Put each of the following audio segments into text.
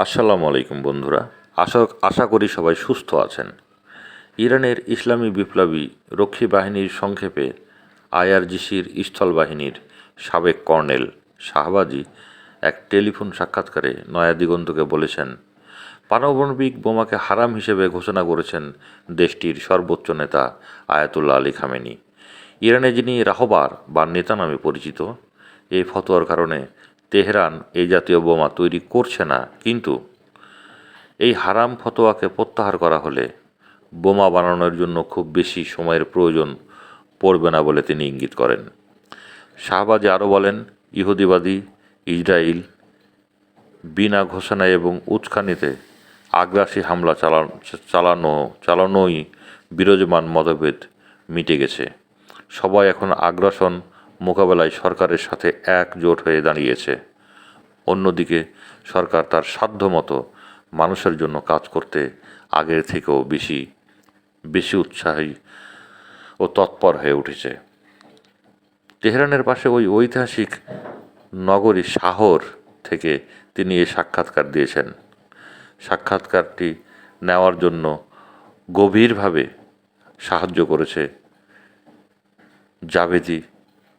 আসসালামু আলাইকুম বন্ধুরা। আশা করি সবাই সুস্থ আছেন। ইরানের ইসলামী বিপ্লবী রক্ষী বাহিনীর সংক্ষেপে আইআরজিসির স্থলবাহিনীর সাবেক কর্নেল শাহবাজি এক টেলিফোন সাক্ষাৎকারে নয়া দিগন্তকে বলেছেন, পারমাণবিক বোমাকে হারাম হিসেবে ঘোষণা করেছেন দেশটির সর্বোচ্চ নেতা আয়াতুল্লাহ আলী খামেনি। ইরানে যিনি রাহবার বা নেতা নামে পরিচিত, এই ফতোয়ার কারণে তেহরান এই জাতীয় বোমা তৈরি করছে না, কিন্তু এই হারাম ফতোয়াকে প্রত্যাহার করা হলে বোমা বানানোর জন্য খুব বেশি সময়ের প্রয়োজন পড়বে না বলে তিনি ইঙ্গিত করেন। শাহবাজি আরও বলেন, ইহুদিবাদী ইসরায়েল বিনা ঘোষণা এবং উস্কানিতে আগ্রাসী হামলা চালানোই বিরাজমান মতভেদ মিটে গেছে। সবাই এখন আগ্রাসন মোকাবেলায় সরকারের সাথে একজোট হয়ে দাঁড়িয়েছে। অন্যদিকে সরকার তার সাধ্যমতো মানুষের জন্য কাজ করতে আগের থেকেও বেশি উৎসাহী ও তৎপর হয়ে উঠেছে। তেহরানের পাশে ওই ঐতিহাসিক নগরী শাহর থেকে তিনি এই সাক্ষাৎকার দিয়েছেন। সাক্ষাৎকারটি নেওয়ার জন্য গভীরভাবে সাহায্য করেছে জাভেদি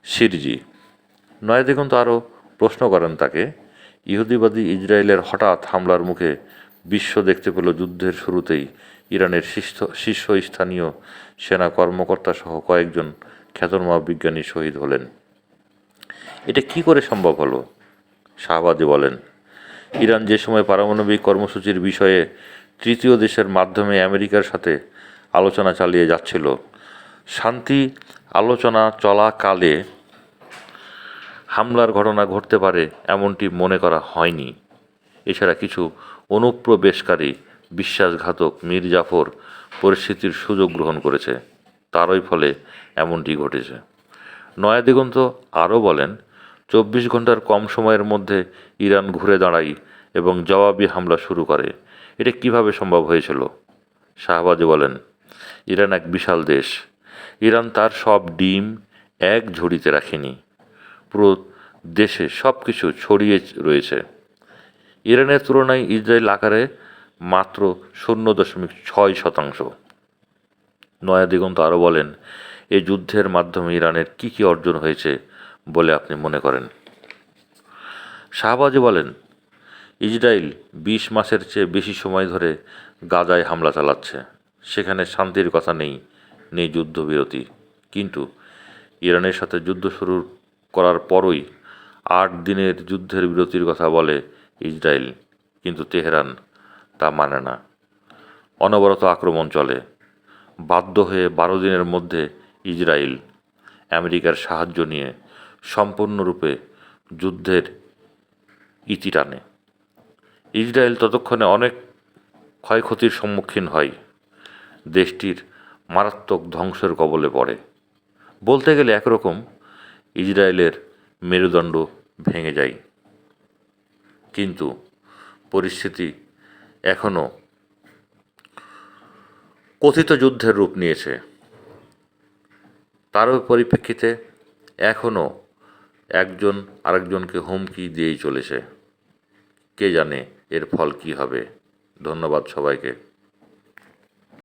শিরজি। নয়াদিগন্ত আরও প্রশ্ন করেন তাকে, ইহুদিবাদী ইসরায়েলের হঠাৎ হামলার মুখে বিশ্ব দেখতে পেল যুদ্ধের শুরুতেই ইরানের শীর্ষস্থানীয় সেনা কর্মকর্তাসহ কয়েকজন খ্যাতনামা বিজ্ঞানী শহীদ হলেন। এটা কি করে সম্ভব হলো? শাহবাজি বলেন, ইরান যে সময় পারমাণবিক কর্মসূচির বিষয়ে তৃতীয় দেশের মাধ্যমে আমেরিকার সাথে আলোচনা চালিয়ে যাচ্ছিল, শান্তি আলোচনা চলাকালে হামলার ঘটনা ঘটতে পারে এমনটি মনে করা হয়নি। এছাড়া কিছু অনুপ্রবেশকারী বিশ্বাসঘাতক মীর জাফর পরিস্থিতির সুযোগ গ্রহণ করেছে, তারই ফলে এমনটি ঘটেছে। নয়াদিগন্ত আরও বলেন, 24 ঘন্টার কম সময়ের মধ্যে ইরান ঘুরে দাঁড়ায় এবং জবাবি হামলা শুরু করে। এটা কিভাবে সম্ভব হয়েছিল? শাহবাজি বলেন, ইরান এক বিশাল দেশ। ইরান তার সব ডিম এক ঝুড়িতে রাখেনি, পুরো দেশে সব কিছু ছড়িয়ে রয়েছে। ইরানের তুলনায় ইসরায়েল আকারে মাত্র 0.6%। নয়াদিগন্ত আরও বলেন, এই যুদ্ধের মাধ্যমে ইরানের কী অর্জন হয়েছে বলে আপনি মনে করেন? শাহবাজি বলেন, ইসরায়েল 20 মাসের চেয়ে বেশি সময় ধরে গাজায় হামলা চালাচ্ছে। সেখানে শান্তির কথা নেই যুদ্ধবিরতি। কিন্তু ইরানের সাথে যুদ্ধ শুরু করার পরই 8 দিনের যুদ্ধের বিরতির কথা বলে ইসরায়েল, কিন্তু তেহরান তা মানে না। অনবরত আক্রমণ চলে। বাধ্য হয়ে 12 দিনের মধ্যে ইসরায়েল আমেরিকার সাহায্য নিয়ে সম্পূর্ণরূপে যুদ্ধের ইতি টানে। ইসরায়েল ততক্ষণে অনেক ক্ষয়ক্ষতির সম্মুখীন হয়, দেশটির মারাত্মক ধ্বংসের কবলে পড়ে। বলতে গেলে একরকম ইসরায়েলের মেরুদণ্ড ভেঙে যায়। কিন্তু পরিস্থিতি এখনও কথিত যুদ্ধের রূপ নিয়েছে। তারও পরিপ্রেক্ষিতে এখনও একজন আরেকজনকে হুমকি দিয়েই চলেছে। কে জানে এর ফল কী হবে। ধন্যবাদ সবাইকে।